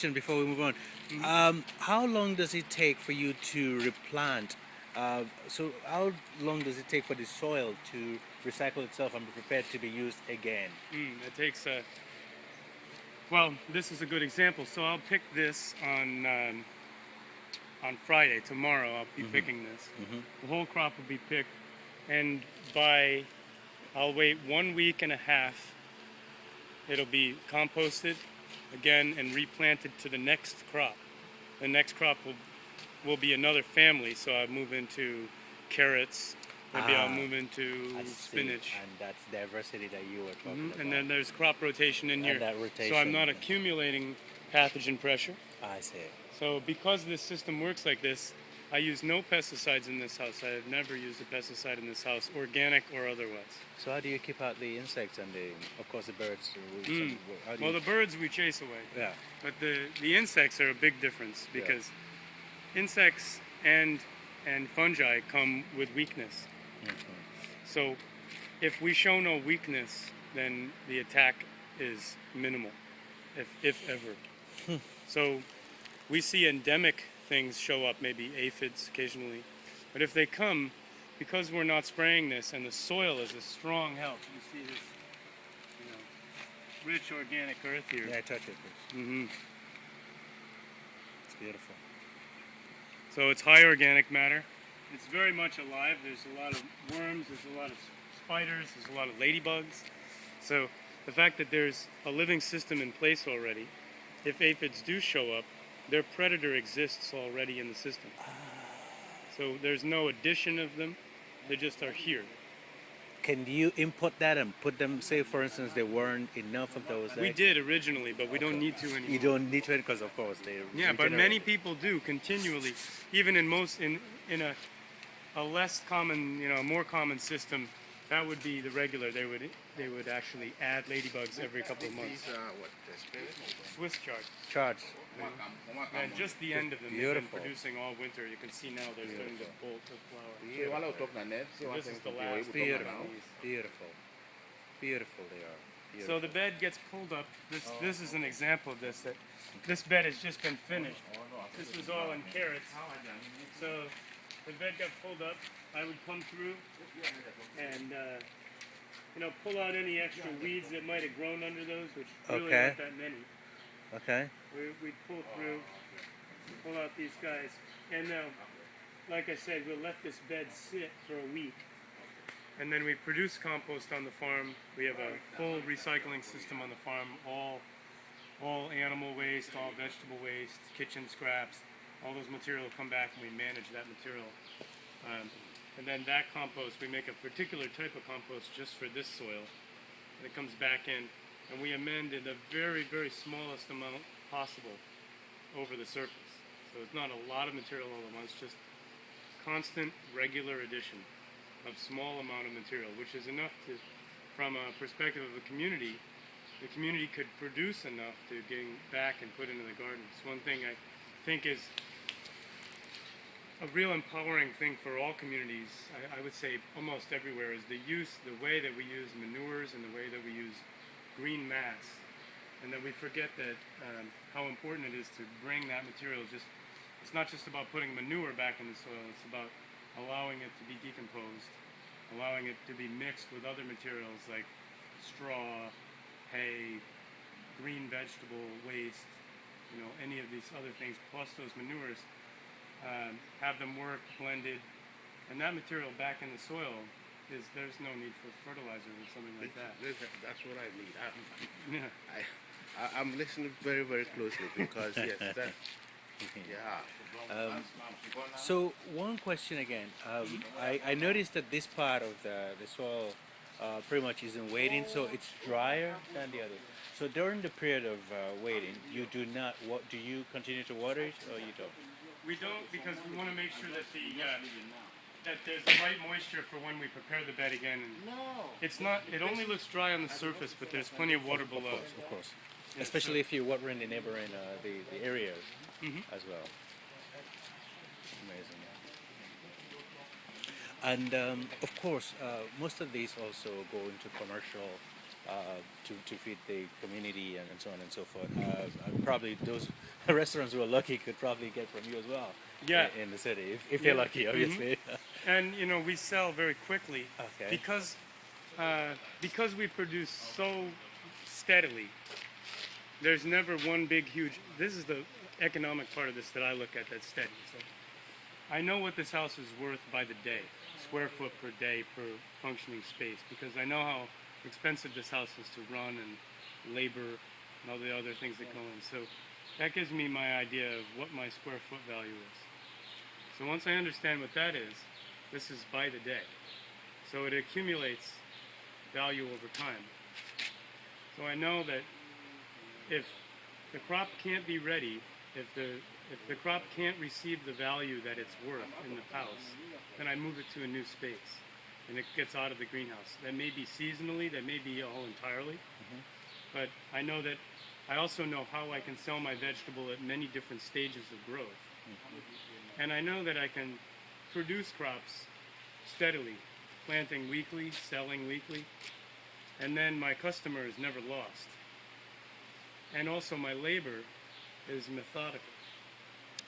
question before we move on. How long does it take for you to replant? So how long does it take for the soil to recycle itself and be prepared to be used again? It takes well, this is a good example. So I'll pick this on Friday. Tomorrow I'll be picking this. The whole crop will be picked, and I'll wait 1 week and a half. It'll be composted again and replanted to the next crop. The next crop will be another family. So I'll move into carrots. Maybe I'll move into spinach. And that's diversity that you were talking about. And then there's crop rotation in here. And that rotation. So I'm not accumulating pathogen pressure. I see. So because this system works like this, I use no pesticides in this house. I have never used a pesticide in this house, organic or otherwise. So how do you keep out the insects and of course, the birds? Well, the birds we chase away. Yeah. But the insects are a big difference because insects and fungi come with weakness. So if we show no weakness, then the attack is minimal, if ever. So we see endemic things show up, maybe aphids occasionally. But if they come, because we're not spraying this and the soil is a strong help, you see this rich organic earth here. Yeah, I touch it. It's beautiful. So it's high organic matter. It's very much alive. There's a lot of worms, there's a lot of spiders, there's a lot of ladybugs. So the fact that there's a living system in place already, if aphids do show up, their predator exists already in the system. So there's no addition of them, they just are here. Can you input that and put them, say for instance there weren't enough of those? We did originally, but we don't need to anymore. You don't need to because of course they but many people do continually, even in a less common, a more common system. That would be the regular. They would actually add ladybugs every couple of months. Swiss chard. And just the end of them. They've been producing all winter. You can see now they're starting to bolt to flower. So this is the last. Beautiful they are. Beautiful. So the bed gets pulled up. This is an example of this. This bed has just been finished. This was all in carrots. So the bed got pulled up. I would come through and pull out any extra weeds that might have grown under those, which really aren't that many. Okay. We'd pull through, pull out these guys, and now, like I said, we'll let this bed sit for a week, and then we produce compost on the farm. We have a full recycling system on the farm, all animal waste, all vegetable waste, kitchen scraps, all those materials come back and we manage that material. And then that compost, we make a particular type of compost just for this soil, and it comes back in, and we amend in the very, very smallest amount possible over the surface. So it's not a lot of material all at once, just constant, regular addition of small amount of material, which is enough to, from a perspective of the community could produce enough to getting back and put into the gardens. One thing I think is a real empowering thing for all communities, I would say almost everywhere, is the way that we use manures and the way that we use green mass, and that we forget that how important it is to bring that material. It's not just about putting manure back in the soil, it's about allowing it to be decomposed, allowing it to be mixed with other materials like straw, hay, green vegetable waste, any of these other things, plus those manures. Have them work blended, and that material back in the soil there's no need for fertilizer or something like that. That's what I need. I'm listening very, very closely because yes, that. So one question again. I noticed that this part of the soil pretty much isn't waiting, so it's drier than the other. So during the period of waiting, you do not. Do you continue to water it or you don't? We don't, because we want to make sure that that there's the right moisture for when we prepare the bed again. And it's not. It only looks dry on the surface, but there's plenty of water below. Of course. Especially if you're watering the neighboring the areas as well. Amazing. And of course, most of these also go into commercial to feed the community and so on and so forth. probably those restaurants who are lucky could probably get from you as well. Yeah. In the city, if they're Yeah. lucky, obviously. And we sell very quickly Okay. because we produce so steadily. There's never one big huge. This is the economic part of this that I look at that's steady. So I know what this house is worth by the day, square foot per day per functioning space, because I know how expensive this house is to run and labor and all the other things that go in. So that gives me my idea of what my square foot value is. So once I understand what that is, this is by the day. So it accumulates value over time. So I know that if the crop can't be ready, if the crop can't receive the value that it's worth in the house, then I move it to a new space and it gets out of the greenhouse. That may be seasonally, that may be all entirely, but I know that I also know how I can sell my vegetable at many different stages of growth. And I know that I can produce crops steadily, planting weekly, selling weekly, and then my customer is never lost. And also my labor is methodical.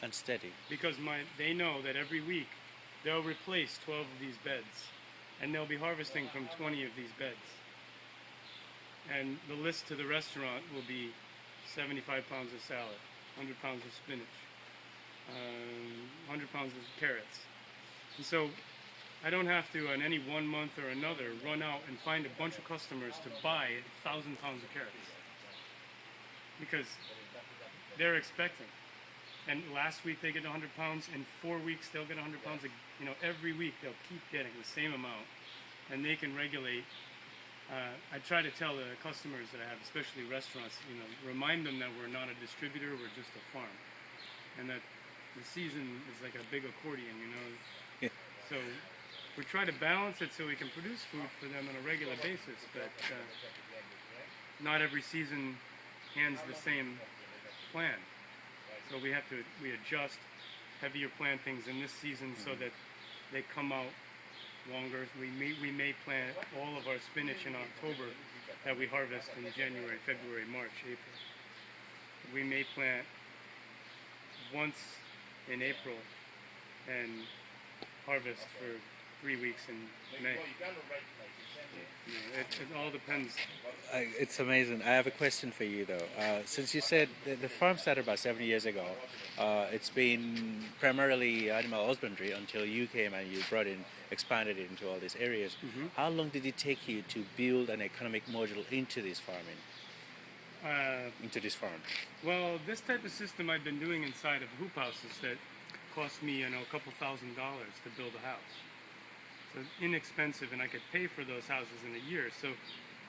And steady. Because they know that every week they'll replace 12 of these beds, and they'll be harvesting from 20 of these beds. And the list to the restaurant will be 75 pounds of salad, 100 pounds of spinach, 100 pounds of carrots. And so I don't have to, in any 1 month or another, run out and find a bunch of customers to buy 1,000 pounds of carrots. Because they're expecting. And last week they get 100 pounds. In 4 weeks they'll get 100 pounds. Every week they'll keep getting the same amount. And they can regulate. I try to tell the customers that I have, especially restaurants, remind them that we're not a distributor, we're just a farm. And that the season is like a big accordion, Yeah. So we try to balance it so we can produce food for them on a regular basis, but not every season hands the same plan. So we adjust heavier plantings in this season so that they come out longer. We may plant all of our spinach in October that we harvest in January, February, March, April. We may plant once in April and harvest for 3 weeks in May. It all depends. It's amazing. I have a question for you, though. Since you said the farm started about 7 years ago, it's been primarily animal husbandry until you came and you expanded it into all these areas. How long did it take you to build an economic module into this farming? Into this farm? Well, this type of system I've been doing inside of hoop houses that cost me, a couple $1,000s to build a house. So inexpensive, and I could pay for those houses in a year. So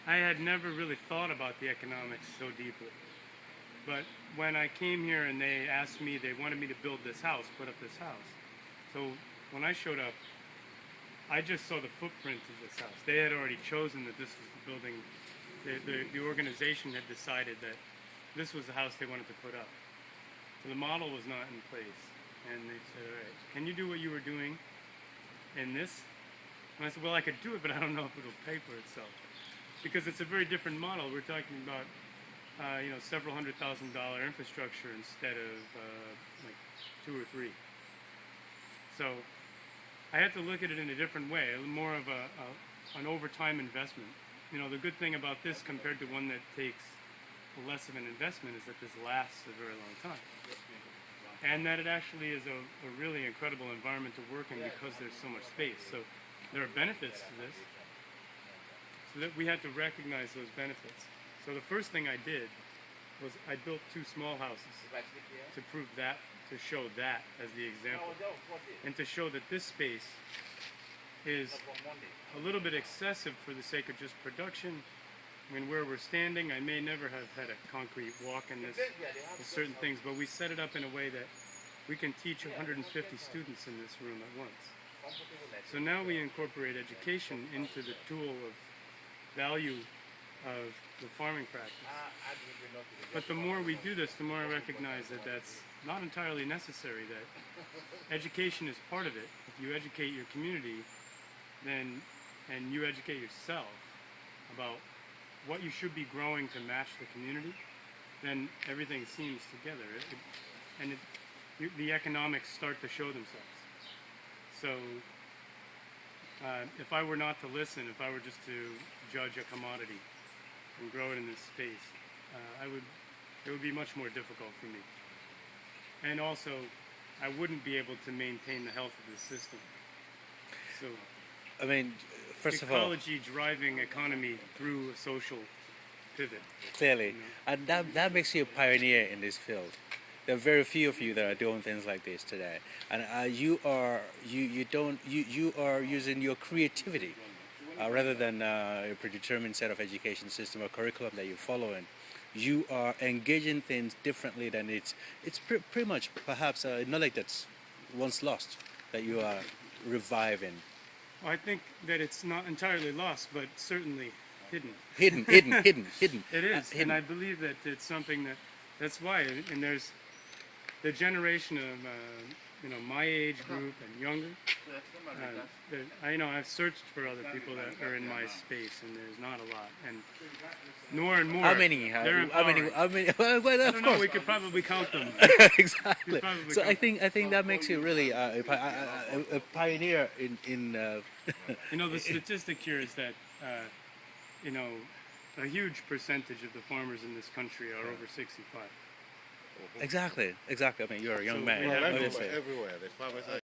I had never really thought about the economics so deeply. But when I came here and they asked me, they wanted me to build this house, put up this house. So when I showed up, I just saw the footprint of this house. They had already chosen that this was the building. The organization had decided that this was the house they wanted to put up. So the model was not in place. And they said, all right, can you do what you were doing in this? And I said, well, I could do it, but I don't know if it'll pay for itself. Because it's a very different model. We're talking about, several $100,000 infrastructure instead of like 2 or 3. So I had to look at it in a different way, more of an overtime investment. The good thing about this compared to one that takes less of an investment is that this lasts a very long time. And that it actually is a really incredible environment to work in because there's so much space. So there are benefits to this. So that we had to recognize those benefits. So the first thing I did was I built 2 small houses to prove that, to show that as the example. And to show that this space is a little bit excessive for the sake of just production. Where we're standing, I may never have had a concrete walk in this with certain things, but we set it up in a way that we can teach 150 students in this room at once. So now we incorporate education into the tool of value of the farming practice. But the more we do this, the more I recognize that that's not entirely necessary, that education is part of it. If you educate your community, and you educate yourself about what you should be growing to match the community, then everything seems together, the economics start to show themselves. So if I were not to listen, if I were just to judge a commodity and grow it in this space, it would be much more difficult for me. And also, I wouldn't be able to maintain the health of the system. So, I mean, first of all, ecology driving economy through a social pivot. clearly, and that makes you a pioneer in this field. There are very few of you that are doing things like this today, and you are using your creativity rather than a predetermined set of education system or curriculum that you're following. You are engaging things differently than it's pretty much perhaps a knowledge that's once lost that you are reviving. Well, I think that it's not entirely lost, but certainly hidden. Hidden. It is, hidden. and I believe that it's something that's why. And there's the generation of my age group and younger. I've searched for other people that are in my space, and there's not a lot, and more and more. How many? They're How many? empowering. Well, I of don't know. course. We could probably count them. Exactly. Probably So I can't. think that makes you really a pioneer in. The statistic here is that a huge percentage of the farmers in this country are over 65. Exactly. I mean, you're a young So man. we have Well, obviously. everywhere. The farmers are